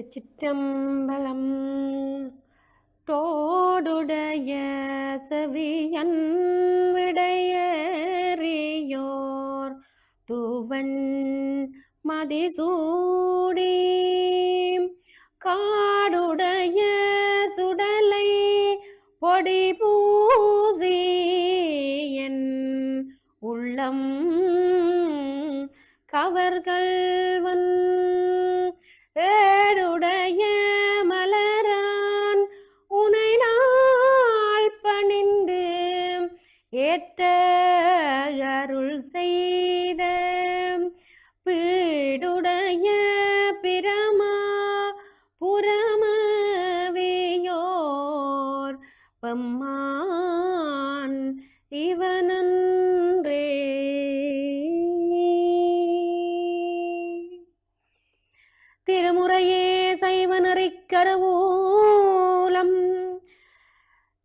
திருச்சிற்றம்பலம். தோடுடைய செவியன் விடையேறியோர் தூவன் மதிசூடி காடுடைய சுடலை பொடி பூசி என் உள்ளம் கவர்கள்வன் ஏடுடைய மலரான் உனை நாள் பணிந்து ஏத்த அருள் செய்த பீடுடைய பிரமா புறமவியோர் பம்மான் இவனன்றே. திருமுறையே சைவநெறிக் கருவூலம்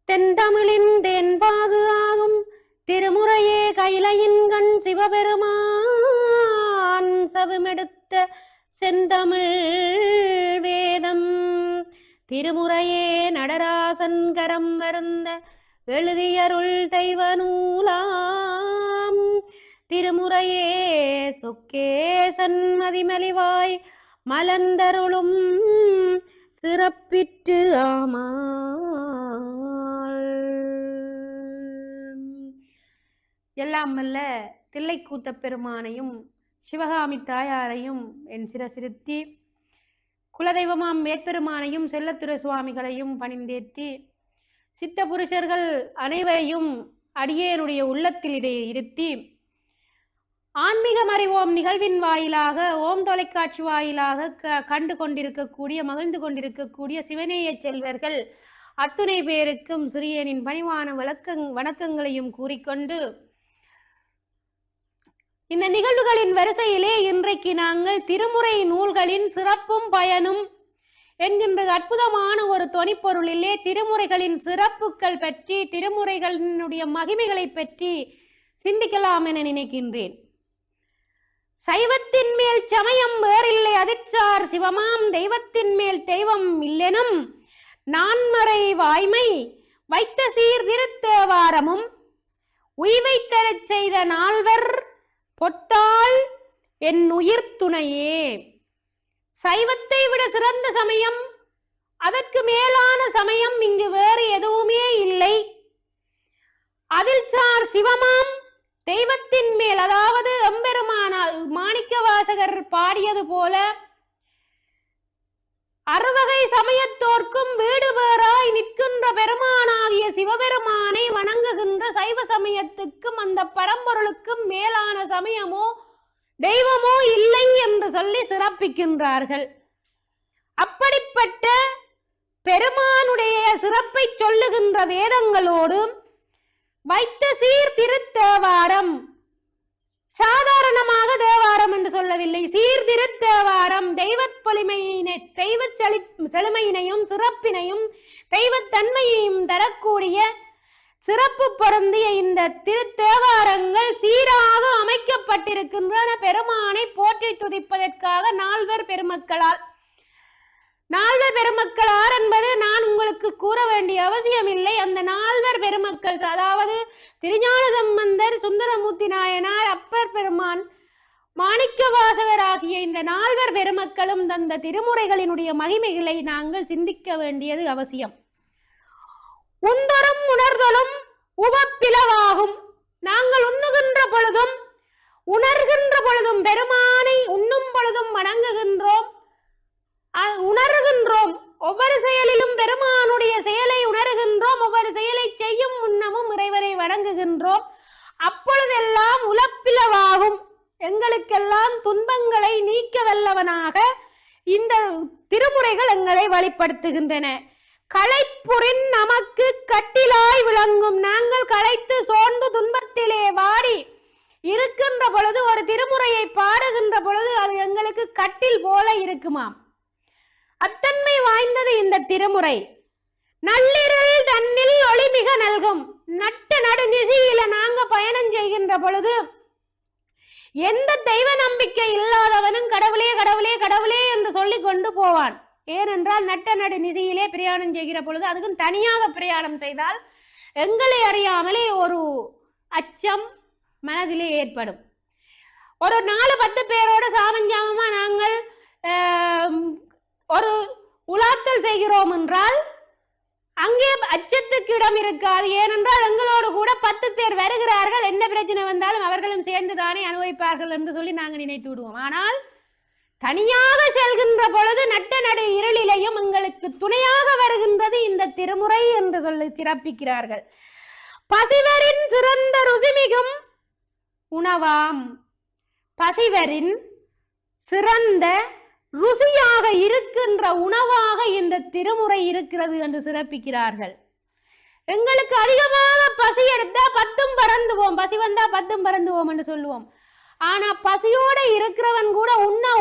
தென்தமிழின் தென்பாகு ஆகும் திருமுறையே கைலையின் கண் சிவபெருமான் செவிமெடுத்த செந்தமிழ் வேதம். திருமுறையே நடராசன் கரம் வருந்த எழுதியருள் தெய்வ நூலாம். திருமுறையே சொக்கேசன் மதிமலிவாய் மலர்ந்தருளும் சிறப்பிற்று ஆமாள். எல்லாம் வல்ல தில்லைக்கூத்த பெருமானையும் சிவகாமி தாயாரையும் என் சிரசிருத்தி குலதெய்வமாம் மேற்பெருமானையும் செல்லத்துறை சுவாமிகளையும் பணிந்தேத்தி சித்த புருஷர்கள் அனைவரையும் அடியேனுடைய உள்ளத்திலிடையே இருத்தி ஆன்மீகம் அறிவோம் நிகழ்வின் வாயிலாக ஓம் தொலைக்காட்சி வாயிலாக கண்டு கொண்டிருக்கக்கூடிய மகிழ்ந்து கொண்டிருக்கக்கூடிய சிவநேய செல்வர்கள் அத்துணை பேருக்கும் சிறியனின் பணிவான வணக்கங்களையும் கூறிக்கொண்டு இந்த நிகழ்வுகளின் வரிசையிலே இன்றைக்கு நாங்கள் திருமுறை நூல்களின் சிறப்பும் பயனும் என்கின்ற அற்புதமான ஒரு தொனிப்பொருளிலே திருமுறைகளின் சிறப்புகள் பற்றி திருமுறைகளினுடைய மகிமைகளை பற்றி சிந்திக்கலாம் என நினைக்கின்றேன். சைவத்தின் மேல் சமயம் வேறில்லை அதிர்ச்சார் சிவமாம் தெய்வத்தின் மேல் தெய்வம் இல்லெனும் நான்மறை வாய்மை வைத்த சீர்திருத்தேவாரமும் உய்வை தரச் செய்த நால்வர் பொத்தாள் என் உயிர் துணையே. சைவத்தை விட சிறந்த சமயம், அதற்கு மேலான சமயம் இங்கு வேறு எதுவுமே இல்லை. அதில் சார் சிவமாம் தெய்வத்தின் மேல், அதாவது எம்பெருமான மாணிக்க வாசகர் பாடியது போல அறுவகை சமயத்தோர்க்கும் வீடு வேறாய் நிற்கின்ற பெருமானாகிய சிவபெருமானை வணங்குகின்ற சைவ சமயத்துக்கும் அந்த பரம்பொருளுக்கும் மேலான சமயமோ தெய்வமோ இல்லை என்று சொல்லி சிறப்பிக்கின்றார்கள். அப்படிப்பட்ட பெருமானுடைய சிறப்பை சொல்லுகின்ற வேதங்களோடு வைத்த சீர்திருத்தேவாரம், சாதாரணமாக தேவாரம் என்று சொல்லவில்லை, சீர்திருத்தேவாரம் தெய்வத் பொலிமையினை தெய்வ செழுமையினையும் சிறப்பினையும் தெய்வத்தன்மையையும் தரக்கூடிய சிறப்பு பொருந்திய இந்த திருத்தேவாரங்கள் சீராக அமைக்கப்பட்டிருக்கின்றன பெருமானை போற்றி துதிப்பதற்காக நால்வர் பெருமக்களால். நால்வர் பெருமக்களார் என்பது நான் உங்களுக்கு கூற வேண்டிய அவசியம் இல்லை. அந்த நால்வர் பெருமக்கள், அதாவது திருஞான சம்பந்தர், சுந்தரமூர்த்தி நாயனார், அப்பர் பெருமான், மாணிக்க வாசகர் ஆகிய இந்த நால்வர் பெருமக்களும் தந்த திருமுறைகளினுடைய மகிமைகளை நாங்கள் சிந்திக்க வேண்டியது அவசியம். உந்தரும் உணர்தலும் உவப்பிளவாகும். நாங்கள் உண்ணுகின்ற பொழுதும் உணர்கின்ற பொழுதும் பெருமானை உண்ணும் பொழுதும் வணங்குகின்றோம், உணர்கின்றோம். ஒவ்வொரு செயலிலும் பெருமானுடைய செயலை உணர்கின்றோம். ஒவ்வொரு செயலை செய்யும் முன்னமும் இறைவனை வணங்குகின்றோம். அப்பொழுதெல்லாம் உலப்பிளவாகும். எங்களுக்கெல்லாம் துன்பங்களை நீக்க வல்லவனாக இந்த திருமுறைகள் எங்களை வழிபடுத்துகின்றன. களைப்புறின் நமக்கு கட்டிலாய் விளங்கும். நாங்கள் களைத்து சோர்ந்து துன்பத்திலே வாடி இருக்கின்ற பொழுது ஒரு திருமுறையை பாடுகின்ற பொழுது அது எங்களுக்கு கட்டில் போல இருக்குமாம். அத்தன்மை வாய்ந்தது இந்த திருமுறை. நள்ளிருள் தன்னில் ஒளிமிக நல்கும். நட்ட நடுநிசையில நாங்க பயணம் செய்கின்ற பொழுது எந்த தெய்வ நம்பிக்கை இல்லாதவனும் கடவுளே கடவுளே கடவுளே என்று சொல்லி கொண்டு போவான். ஏனென்றால் நட்ட நடு நிதியிலே பிரயாணம் செய்கிற பொழுது அதுக்கும் தனியாக பிரயாணம் செய்தால் எங்களை அறியாமலே ஒரு அச்சம் மனதிலே ஏற்படும். ஒரு 4-10 பேரோட சாமஞ்சாமமா நாங்கள் ஒரு உலாத்தல் செய்கிறோம் என்றால் அங்கே அச்சத்துக்கு இடம் இருக்காது. ஏனென்றால் எங்களோடு கூட 10 பேர் வருகிறார்கள், என்ன பிரச்சனை வந்தாலும் அவர்களும் சேர்ந்துதானே அனுபவிப்பார்கள் என்று சொல்லி நாங்கள் நினைத்து விடுவோம். ஆனால் தனியாக செல்கின்ற பொழுது நட்ட நடு இருளிலையும் எங்களுக்கு துணையாக வருகின்றது இந்த திருமுறை என்று சொல்லி சிறப்பிக்கிறார்கள். பசிவரின் சிறந்த ருசிமிகும் உணவாம். பசிவரின் சிறந்த ருசியாக இருக்கின்ற உணவாக இந்த திருமுறை இருக்கிறது என்று சிறப்பிக்கிறார்கள். எங்களுக்கு அதிகமாக பசி எடுத்தா 10 பறந்துவோம், பசி வந்தா 10 பறந்துவோம் என்று சொல்லுவோம். ஆனா பசியோட இருக்கிறவன் கூட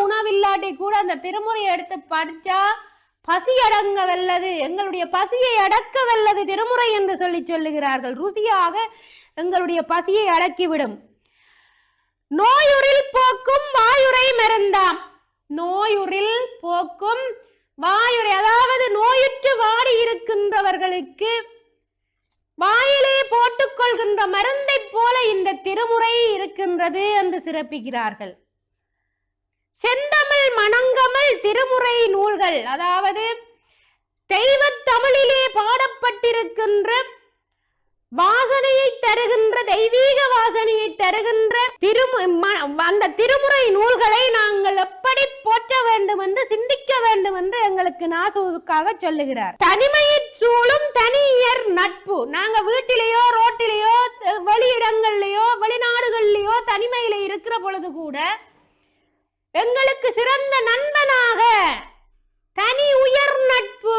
உணவில்லாட்டி கூட அந்த திருமுறையை எடுத்து படிச்சா பசி அடங்க வல்லது, எங்களுடைய பசியை அடக்க வல்லது திருமுறை என்று சொல்லுகிறார்கள். ருசியாக எங்களுடைய பசியை அடக்கிவிடும். நோயுறில் போக்கும் வாயுரை மருந்தாம். நோயுறில் போக்கும் வாயுரை, அதாவது நோயுற்று வாடி இருக்கின்றவர்களுக்கு வாயிலே போட்டுக் கொள்கின்ற மருந்தை போல இந்த திருமுறை இருக்கின்றது என்று சிறப்பிக்கிறார்கள். செந்தமிழ் மணங்கமல் திருமுறை நூல்கள், அதாவது தெய்வ தமிழிலே பாடப்பட்டிருக்கின்ற வாசனையை தருகின்ற தெய்வீக வாசனையை தருகின்ற அந்த திருமுறை நூல்களை நாங்கள் எப்படி போற்ற வேண்டும் என்று சிந்திக்க வேண்டும் என்று எங்களுக்கு நாசூக்காக சொல்லுகிறார். தனிமையை சூழும் தனியர் நட்பு. நாங்க வீட்டிலேயோ ரோட்டிலேயோ வெளியிடங்கள்லயோ வெளிநாடுகள்லயோ தனிமையில இருக்கிற பொழுது கூட எங்களுக்கு சிறந்த நண்பனாக தனி உயர் நட்பு,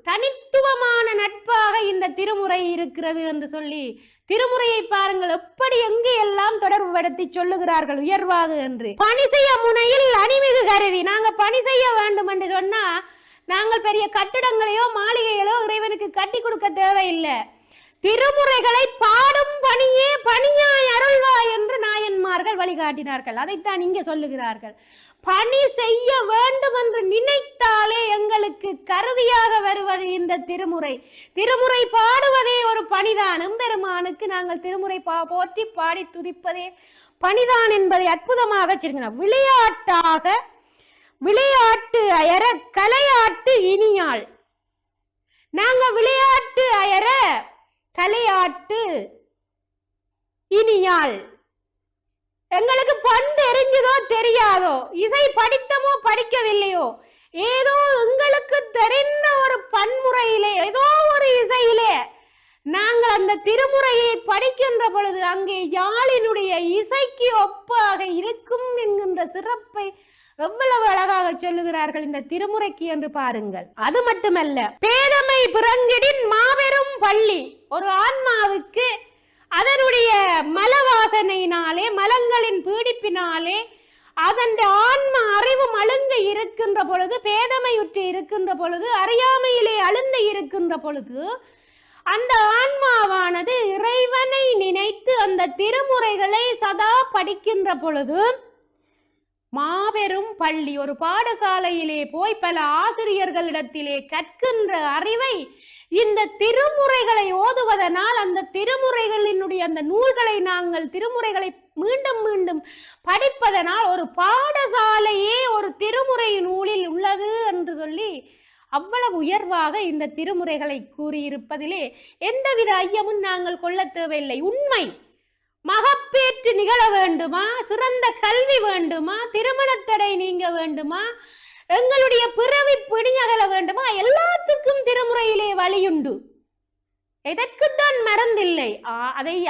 தனித்துவமான நட்பாக இந்த திருமுறை இருக்கிறது என்று சொல்லி திருமுறையை பாருங்கள் எப்படி எங்கே எல்லாம் தொடர்பு படுத்தி சொல்லுகிறார்கள் உயர்வாக என்று. பணி செய்ய முனையில் அணிமிகு கருவி. நாங்க பணி செய்ய வேண்டும் என்று சொன்னா நாங்கள் பெரிய கட்டிடங்களையோ மாளிகைகளோ இறைவனுக்கு கட்டி கொடுக்க தேவையில்லை. திருமுறைகளை பாடும் பணியே பணியாய் அருள்வாய் என்று நாயன்மார்கள் வழிகாட்டினார்கள். அதைத்தான் இங்கே சொல்லுகிறார்கள். பணி செய்ய வேண்டும் என்று நினைத்தாலே எங்களுக்கு கருவியாக வருவது இந்த திருமுறை. திருமுறை பாடுவதே ஒரு பணிதான். எம்பெருமானுக்கு நாங்கள் திருமுறை போற்றி பாடி துதிப்பதே பணிதான் என்பதை அற்புதமாக சொல்கிறார். விளையாட்டாக விளையாட்டு அயர கலையாட்டு இனியாள். நாங்க விளையாட்டு அயர கலையாட்டு இனியாள். எங்களுக்கு பந்து எரிஞ்சதோ தெரியாதோ, இசை படித்தமோ படிக்கவில்லையோ, ஏதோ எங்களுக்கு தெரிந்த ஒரு பன்முறையிலே ஏதோ ஒரு இசையிலே நாங்கள் அந்த திருமுறையை படிக்கின்ற பொழுது அங்கே யாழினுடைய இசைக்கு ஒப்பாக இருக்கும் என்கின்ற சிறப்பை எவ்வளவு அழகாக சொல்லுகிறார்கள் இந்த திருமுறைக்கு என்று பாருங்கள். அது மட்டுமல்ல, பேதமை பிறங்கிடின் மாபெரும் பள்ளி. ஒரு ஆன்மாவுக்கு அதனுடைய மலவாசனையினாலே மலங்களின் பீடிப்பினாலே அதன் ஆன்ம அறிவு மழுங்க இருக்கின்ற பொழுது, பேதமையுற்று இருக்கின்ற பொழுது, அறியாமையிலே அழுந்து இருக்கின்ற பொழுது அந்த ஆன்மாவானது இறைவனை நினைத்து அந்த திருமுறைகளை சதா படிக்கின்ற பொழுது மாபெரும் பள்ளி, ஒரு பாடசாலையிலே போய் பல ஆசிரியர்களிடத்திலே கற்கின்ற அறிவை இந்த திருமுறைகளை ஓதுவதனால் அந்த திருமுறைகளினுடைய அந்த நூல்களை நாங்கள் திருமுறைகளை மீண்டும் மீண்டும் படிப்பதனால் ஒரு பாடசாலையே ஒரு திருமுறை நூலில் உள்ளது என்று சொல்லி அவ்வளவு உயர்வாக இந்த திருமுறைகளை கூறியிருப்பதிலே எந்தவித ஐயமும் நாங்கள் கொள்ள தேவையில்லை. உண்மை. மகப்பேற்று நிகழ வேண்டுமா, சிறந்த கல்வி வேண்டுமா, திருமணத்தடை நீங்க வேண்டுமா, எங்களுடைய பிறவி பிணியகல வேண்டுமா, எல்லாத்துக்கும் திருமுறையிலே வழியுண்டு. எதற்குத்தான் மறந்தில்லை.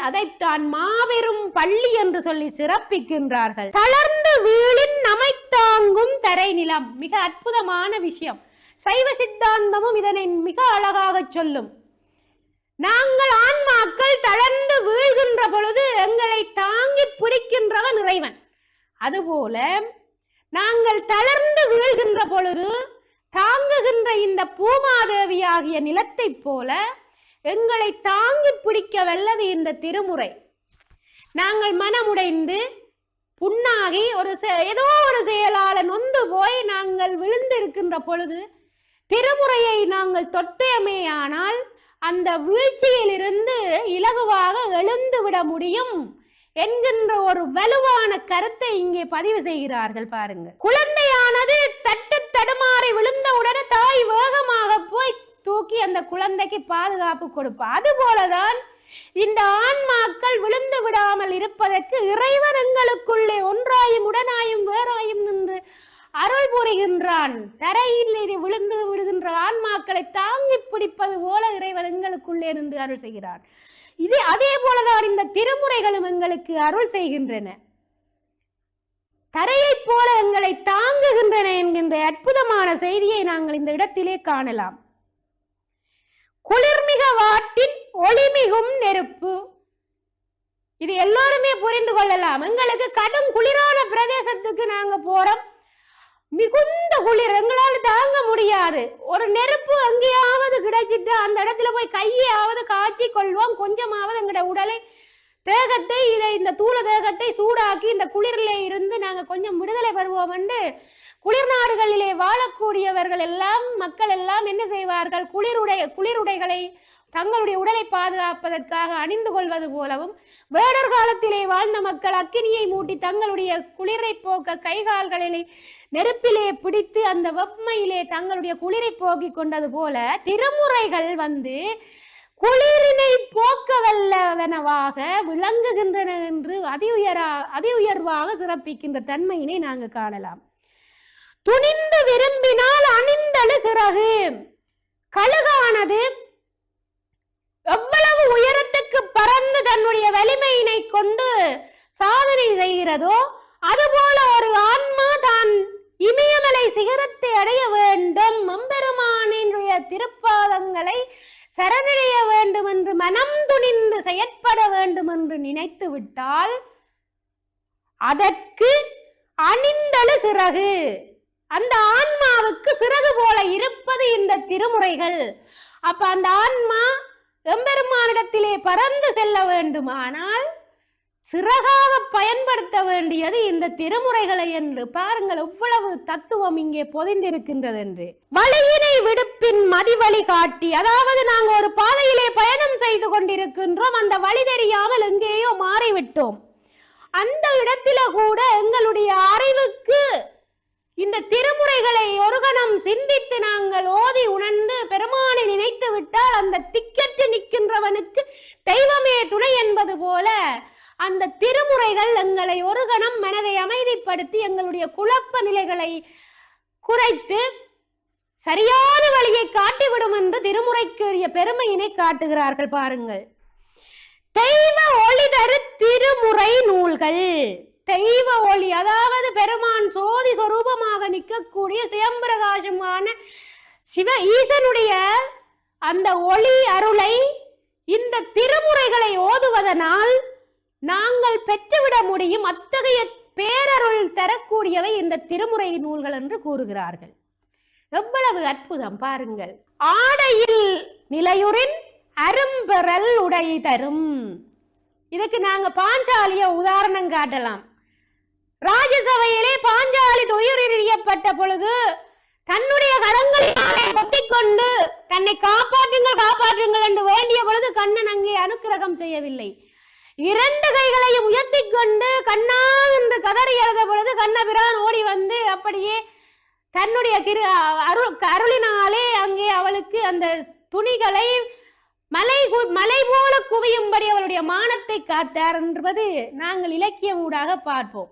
அதைத்தான் மாபெரும் பள்ளி என்று சொல்லி சிறப்பிக்கின்றார்கள். தளர்ந்து வீழின் அமைத்தாங்கும் தரை நிலம். மிக அற்புதமான விஷயம். சைவ சித்தாந்தமும் இதனை மிக அழகாக சொல்லும். நாங்கள் ஆன்மாக்கள் தளர்ந்து வீழ்கின்ற பொழுது எங்களை தாங்கி பிடிக்கின்றவன் இறைவன். அதுபோல நாங்கள் தளர்ந்து வீழ்கின்ற பொழுது தாங்குகின்ற இந்த பூமாதேவியாகிய நிலத்தை போல எங்களை தாங்கி பிடிக்க வல்லது இந்த திருமுறை. நாங்கள் மனமுடைந்து புண்ணாகி ஏதோ ஒரு செயலால நொந்து போய் நாங்கள் விழுந்திருக்கின்ற பொழுது திருமுறையை நாங்கள் தொட்டேமேயானால் அந்த வீழ்ச்சியிலிருந்து இலகுவாக எழுந்து விட முடியும் என்கின்ற ஒரு வலுவான கருத்தை இங்கே பதிவு செய்கிறார்கள். பாருங்க, குழந்தையானது தட்டு தடுமாறி விழுந்த உடனே தாய் வேகமாக போய் தூக்கி அந்த குழந்தைக்கு பாதுகாப்பு கொடுப்பார். அதுபோலதான் இந்த ஆன்மாக்கள் விழுந்து விடாமல் இருப்பதற்கு இறைவன் எங்களுக்குள்ளே ஒன்றாயும் உடனாயும் வேறாயும் நின்று அருள் புரிகின்றான். தரையில் விழுந்து விடுகின்ற ஆன்மாக்களை தாங்கி பிடிப்பது போல இறைவன் எங்களுக்குள்ளே நின்று அருள் செய்கிறான். அதே போலதான் இந்த திருமுறைகளும் எங்களுக்கு அருள் செய்கின்றன, தரையை போல எங்களை தாங்குகின்றன என்கின்ற அற்புதமான செய்தியை நாங்கள் இந்த இடத்திலே காணலாம். குளிர்மிக வாட்டின் ஒளிமிகும் நெருப்பு, இது எல்லாருமே புரிந்து கொள்ளலாம். எங்களுக்கு கடும் குளிரான பிரதேசத்துக்கு நாங்க போறோம், மிகுந்த குளிர் எங்களால் தாங்க முடியாது. ஒரு நெருப்பு எங்கேயாவது கிடைச்சிட்டு அந்த இடத்துல போய் கையாவது காய்ச்சி கொள்வோம், கொஞ்சமாவது எங்கட உடலை தேகத்தை இந்த தூள தேகத்தை சூடாக்கி இந்த குளிரிலே இருந்து நாங்க கொஞ்சம் விடுதலை பெறுவோம் என்று குளிர் நாடுகளிலே வாழக்கூடியவர்கள் எல்லாம் மக்கள் எல்லாம் என்ன செய்வார்கள், குளிருடைகளை தங்களுடைய உடலை பாதுகாப்பதற்காக அணிந்து கொள்வது போலவும், வேடர் காலத்திலே வாழ்ந்த மக்கள் அக்கினியை மூட்டி தங்களுடைய குளிரை போக்க கைகால்களிலே நெருப்பிலே பிடித்து அந்த வெப்பமையிலே தங்களுடைய குளிரை போக்கி கொண்டது போல திருமுறைகள் குளிரினை போக்க வல்லவனவாக விளங்குகின்றன என்று அதி உயர்வாக சிறப்பிக்கின்ற தன்மையினை நாங்கள் காணலாம். துணிந்து விரும்பினால் அணிந்தழு சிறகு, கழுகானது எவ்வளவு உயரத்துக்கு பறந்து தன்னுடைய வலிமையினை கொண்டு சாதனை செய்கிறதோ அதுபோல ஒரு ஆன்மா தான் இமயமலை சிகரத்தை அடைய வேண்டும், எம்பெருமானினுடைய திருப்பாதங்களை சரணடைய வேண்டும் என்று மனம் துணிந்து செயற்பட வேண்டும் என்று நினைத்து விட்டால் அதற்கு அணிந்தழு சிறகு, அந்த ஆன்மாவுக்கு சிறகு போல இருப்பது இந்த திருமுறைகள். அப்ப அந்த ஆன்மா எம்பெருமானிடத்திலே பறந்து செல்ல வேண்டுமானால் சிறகாக பயன்படுத்த வேண்டியது இந்த திருமுறைகளை என்று பாருங்கள், எவ்வளவு தத்துவம் இங்கே பொதிந்திருக்கின்றது என்று. வழியினை விடுப்பின் மதிவழி காட்டி, அதாவது நாங்கள் ஒரு பாதையிலே பயணம் செய்து கொண்டிருக்கின்றோம், அந்த வழி தெரியாமல் எங்கேயோ மாறிவிட்டோம். அந்த இடத்தில கூட எங்களுடைய அறிவுக்கு இந்த திருமுறைகளை ஒரு கணம் சிந்தித்து நாங்கள் ஓதி உணர்ந்து பெருமானை நினைத்து விட்டால் அந்த திக்கற்று நிற்கின்றவனுக்கு தெய்வமே துணை என்பது போல அந்த திருமுறைகள் எங்களை ஒரு கணம் மனதை அமைதிப்படுத்தி எங்களுடைய குழப்ப நிலைகளை குறைத்து சரியான வழியை காட்டிவிடும் என்று திருமுறைக்குரிய பெருமையினை காட்டுகிறார்கள். பாருங்கள், தெய்வ ஒளி தரு திருமுறை நூல்கள். தெய்வ ஒளி, அதாவது பெருமான் சோதி சொரூபமாக நிற்கக்கூடிய சுயம்பிரகாசமான ஈசனுடைய அந்த ஒளி அருளை இந்த திருமுறைகளை ஓதுவதனால் நாங்கள் பெற்றுவிட முடியும். அத்தகைய பேரருள் தரக்கூடியவை இந்த திருமுறை நூல்கள் என்று கூறுகிறார்கள். எவ்வளவு அற்புதம் பாருங்கள். ஆடையில் நிலையுறின் அரும்பெறல் உடை தரும். இதுக்கு நாங்க பாஞ்சாலிய உதாரணம் காட்டலாம். ராஜசபையிலே பாஞ்சாலி துயரிக்கப்பட்ட பொழுது தன்னுடைய கரங்களினாலே கொத்திக்கொண்டு தன்னை காப்பாற்றுங்கள் என்று வேண்டிய பொழுது கண்ணன் அங்கே அனுக்கிரகம் செய்யவில்லை. இரண்டு கைகளையும் உயர்த்தி கொண்டு கண்ணா என்று கதறி எழுத பொழுது கண்ணபிரான் ஓடி வந்து அப்படியே தன்னுடைய அருளினாலே அங்கே அவளுக்கு அந்த துணிகளை மலை போல குவியும்படி அவளுடைய மானத்தை காத்தார் என்பது நாங்கள் இலக்கியம் ஊடாக பார்ப்போம்.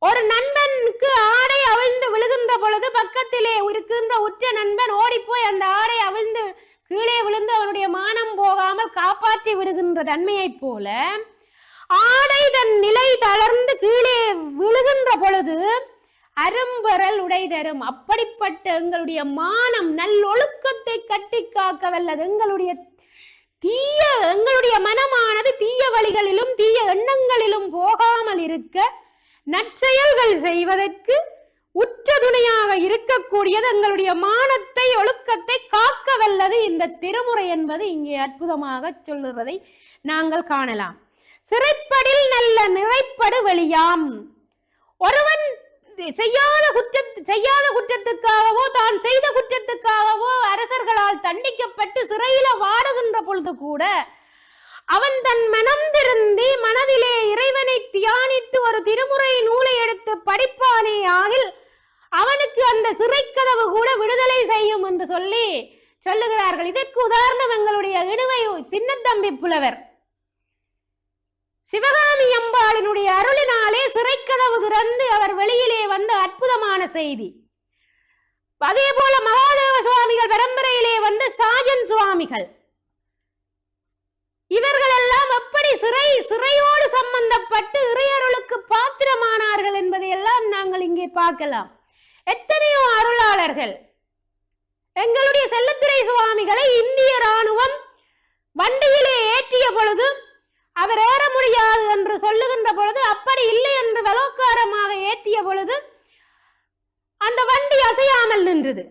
ஒரு நண்பனுக்கு ஆடை அவிழ்ந்து விழுகின்ற பொழுது பக்கத்திலே இருக்கின்ற உற்ற நண்பன் ஓடி போய் அந்த ஆடை அவிழ்ந்து கீழே விழுந்து அவனுடைய மானம் போகாமல் காப்பாற்றி விடுகின்ற தன்மையை போல ஆடை தன் நிலை தளர்ந்து கீழே விழுகின்ற பொழுது அரும்பெறல் உடை தரும். அப்படிப்பட்ட எங்களுடைய மானம் நல்லொழுக்கத்தை கட்டி காக்க வல்லது. எங்களுடைய மனமானது தீய வழிகளிலும் தீய எண்ணங்களிலும் போகாமல் இருக்க நற்செயல்கள் செய்வதற்கு உற்ற துணையாக இருக்கக்கூடியது எங்களுடைய மானத்தை ஒழுக்கத்தை காக்க வல்லது இந்த திருமுறை என்பது இங்கே அற்புதமாக சொல்லுவதை நாங்கள் காணலாம். சிறைப்படில் நல்ல நிறைப்படு வெளியாம். ஒருவன் செய்யாத குற்றத்துக்காகவோ தான் செய்த குற்றத்துக்காகவோ அரசர்களால் தண்டிக்கப்பட்டு சிறையில வாடுகின்ற பொழுது கூட அவன் தன் மனம் திருந்தி மனதிலே இறைவனை தியானித்து ஒரு திருமுறை நூலை எடுத்து படிப்பானே ஆகில் அவனுக்கு அந்த சிறை கதவு கூட விடுதலை செய்யும் என்று சொல்லுகிறார்கள். இதற்கு உதாரணம் எங்களுடைய இணுவை சின்னத்தம்பி புலவர். சிவகாமி அம்பாளினுடைய அருளினாலே சிறைக்கதவு திறந்து அவர் வெளியிலே வந்த அற்புதமான செய்தி. அதே போல மகாதேவ சுவாமிகள் பரம்பரையிலே வந்த சாஜன் சுவாமிகள், இவர்கள் எல்லாம் எப்படி சிறையோடு சம்பந்தப்பட்டு இறையருளுக்கு பாத்திரமானார்கள் என்பதை எல்லாம் நாங்கள் இங்கே பார்க்கலாம். எத்தனையோ அருளாளர்கள். எங்களுடைய செல்லத்துறை சுவாமிகளை இந்திய ராணுவம் வண்டியிலே ஏற்றிய பொழுது அவர் ஏற முடியாது என்று சொல்லுகின்ற பொழுது, அப்படி இல்லை என்று வலோக்காரமாக ஏற்றிய பொழுது அந்த வண்டி அசையாமல் நின்றது.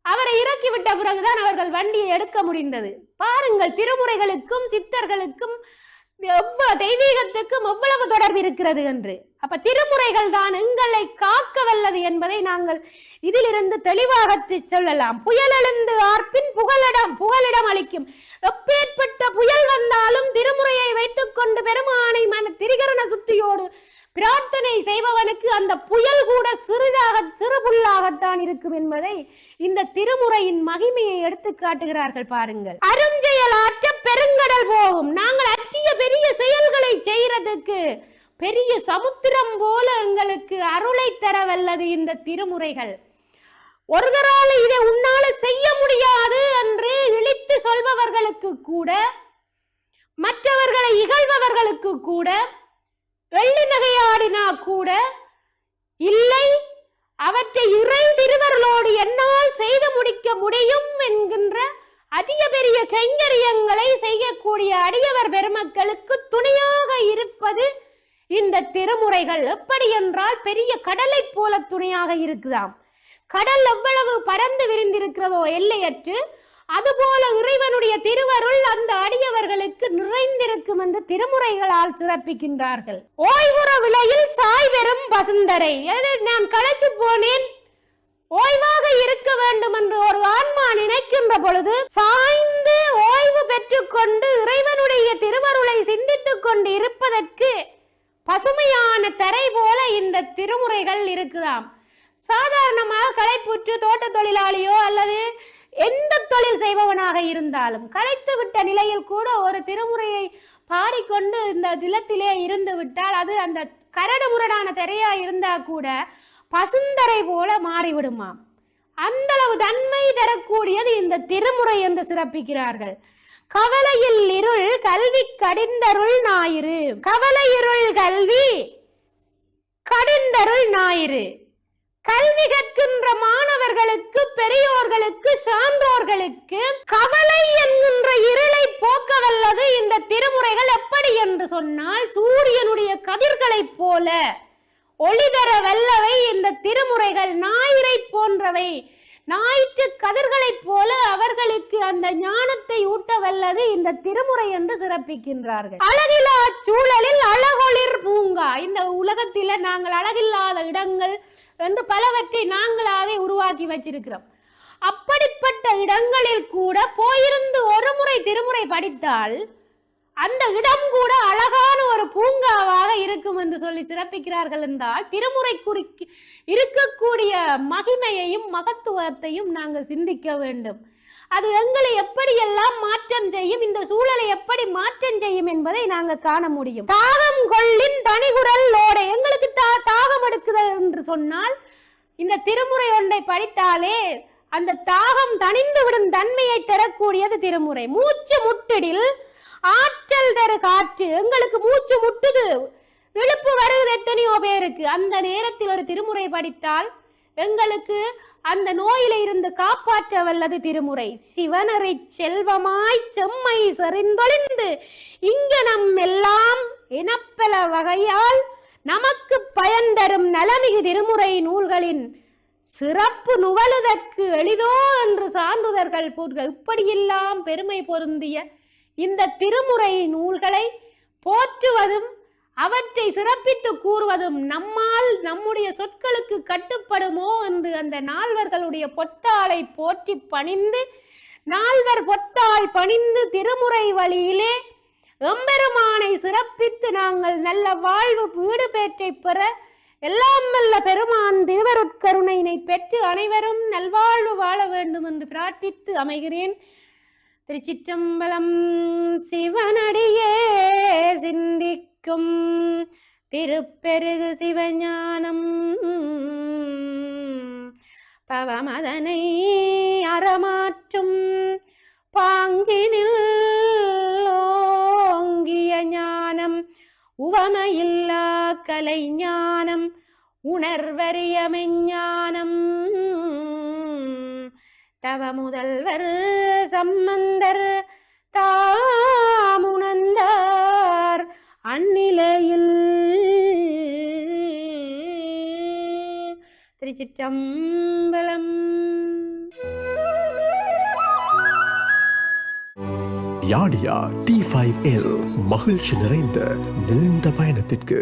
அவரை இறக்கிவிட்ட பிறகுதான் அவர்கள் வண்டியை எடுக்க முடிந்தது. பாருங்கள், திருமுறைகளுக்கும் சித்தர்களுக்கும் தெய்வீகத்துக்கும் எவ்வளவு தொடர்பு இருக்கிறது என்று. அப்ப திருமுறைகள் தான் எங்களை காக்க வல்லது என்பதை நாங்கள் இதிலிருந்து தெளிவாக சொல்லலாம். புயல் எழுந்து ஆர்ப்பின் புகலிடம் அளிக்கும். எப்பேற்பட்ட புயல் வந்தாலும் திருமுறையை வைத்துக் கொண்டு பெருமானை திரிகரண சுத்தியோடு பிரார்த்தனை செய்பவனுக்கு அந்த புயல் கூட சிறு புல்லாகத்தான் இருக்கும் என்பதை இந்த திருமுறையின் மகிமையை எடுத்து காட்டுகிறார்கள். பாருங்கள், அருஞ்செயலாற்ற பெருங்கடல் போகும். நாங்கள் அற்றிய பெரிய செயல்களை செய்யறதுக்கு பெரிய சமுத்திரம் போல எங்களுக்கு அருளை தர வல்லது இந்த திருமுறைகள். ஒருவரால் இதை உன்னால செய்ய முடியாது என்று இழித்து சொல்பவர்களுக்கு கூட, மற்றவர்களை இகழ்பவர்களுக்கு கூட, வெள்ளி நகையாடினா கூட இல்லை, அவற்றை இறை திருவர்களோடு என்னால் செய்து முடிக்க முடியும் என்கின்ற அதிக பெரிய கைங்கரியங்களை செய்யக்கூடிய அடியவர் பெருமக்களுக்கு துணையாக இருப்பது இந்த திருமுறைகள். எப்படி என்றால் பெரிய கடலை போல துணையாக இருக்குதாம். கடல் எவ்வளவு பறந்து விரிந்திருக்கிறதோ எல்லையற்று, அதுபோல இறைவனுடைய திருவருள் அந்த அடியவர்களுக்கு நிறைந்திருக்கும் என்று திருமுறைகளால் சிறப்பிக்கின்றார்கள். ஓய்வுற விலையில் சாய் பெறும் பசுந்தரை. நான் களைச்சு போனேன், ஓய்வாக இருக்க வேண்டும் என்று ஒரு ஆன்மா நினைக்கின்ற பொழுது சாய்ந்து ஓய்வு பெற்றுக்கொண்டு இறைவனுடைய திருவருளை சிந்தித்துக் கொண்டு இருப்பதற்கு பசுமையான தரை போல இந்த திருமுறைகள் இருக்குதாம். சாதாரணமாக களைப்புற்று தோட்ட தொழிலாளியோ அல்லது எந்த தொழில் செய்பவனாக இருந்தாலும் களைத்து விட்ட நிலையில் கூட ஒரு திருமுறையை பாடிக்கொண்டு இந்த நிலத்திலே இருந்து விட்டால் அது அந்த கரடு முரடான திரையா இருந்தா கூட பசுந்தரை போல மாறிவிடுமாம். அந்த அளவு தன்மை தரக்கூடியது இந்த திருமுறை என்று சிறப்பிக்கிறார்கள். கவலையில் இருள் கல்வி கடிந்தருள் ஞாயிறு. கவலை இருள் கல்வி கடிந்தருள் ஞாயிறு. கல்வி கற்கின்ற மாணவர்களுக்கு, பெரியோர்களுக்கு, சான்றோர்களுக்கு கவலை என்கின்ற இருளை போக்க வல்லது இந்த திருமுறைகள். எப்படி என்று சொன்னால் சூரியனுடைய கதிர்களை போல ஒளிதர வல்லவை இந்த திருமுறைகள். ஞாயிறை போன்றவை, ஞாயிற்று கதிர்களைப் போல அவர்களுக்கு அந்த ஞானத்தை ஊட்ட வல்லது இந்த திருமுறை என்று சிறப்பிக்கின்றார்கள். அழகில்லா சூழலில் அழகொளிர் பூங்கா. இந்த உலகத்தில நாங்கள் அழகில்லாத இடங்கள் என்று பலவற்றை நாங்களாவே உருவாக்கி வச்சிருக்கிறோம். அப்படிப்பட்ட இடங்களில் கூட போயிருந்து ஒரு முறை திருமுறை படித்தால் அந்த இடம் கூட அழகான ஒரு பூங்காவாக இருக்கும் என்று சொல்லி சிறப்பிக்கிறார்கள் என்றால் திருமுறை குறிக்கு இருக்கக்கூடிய மகிமையையும் மகத்துவத்தையும் நாங்கள் சிந்திக்க வேண்டும். அது எங்களை எப்படியெல்லாம் மாற்றம் செய்யும், இந்த சூழலை எப்படி மாற்றம் செய்யும் என்பதை நாங்கள் காண முடியும். தாகம் கொள்ளின் தனிகுரல் லோடை. எங்களுக்கு தாகம் எடுக்குது என்று சொன்னால் இந்த திருமுறை ஒன்றை படித்தாலே அந்த தாகம் தணிந்து விடும் தன்மையை தரக்கூடியது திருமுறை. மூச்சு முட்டிடில் ஆற்றல் தரு காற்று. எங்களுக்கு மூச்சு முட்டுது, இழுப்பு வருகிறது எத்தனையோ பேருக்கு. அந்த நேரத்தில் ஒரு திருமுறை படித்தால் எங்களுக்கு அந்த நோயில இருந்து காப்பாற்ற வல்லது திருமுறை. சிவனரை செல்வமாய் செம்மை செறிந்தொழிந்து இங்க நம் எல்லாம் இனப்பல வகையால் நமக்கு பயன் தரும் நலமிகு திருமுறை நூல்களின் சிறப்பு நுவலுதற்கு எளிதோ என்று சான்றுதர்கள் போர்கள். இப்படியெல்லாம் பெருமை பொருந்திய இந்த திருமுறை நூல்களை போற்றுவதும் அவற்றை சிறப்பித்து கூறுவதும் நம்மால் நம்முடைய சொற்களுக்கு கட்டுப்படுமோ என்று அந்த நால்வர்களுடைய பொத்தாளை போற்றி பணிந்து, நால்வர் பொத்தாள் பணிந்து திருமுறை வழியிலே எம்பெருமானை சிறப்பித்து நாங்கள் நல்ல வாழ்வு வீடு பேற்றை பெற எல்லாம் வல்ல பெருமான் திருவருட்கருணையினை பெற்று அனைவரும் நல்வாழ்வு வாழ வேண்டும் என்று பிரார்த்தித்து அமைகிறேன். திருச்சிற்றம்பலம். சிவனடியே சிந்திக்கும் திருப்பெருகு சிவஞானம் பவமதனை அறமாற்றும் பாங்கினில் ஓங்கிய ஞானம் உவமையில்லா கலை ஞானம் உணர்வறிய மெஞ்ஞானம் தவ முதல்வர் சம்பந்தர் தாமுணர்ந்தார் அந்நிலையில். திருச்சிற்றம்பலம். யாடியா T5L மகிழ்ச்சி நிறைந்த நீண்ட பயணத்திற்கு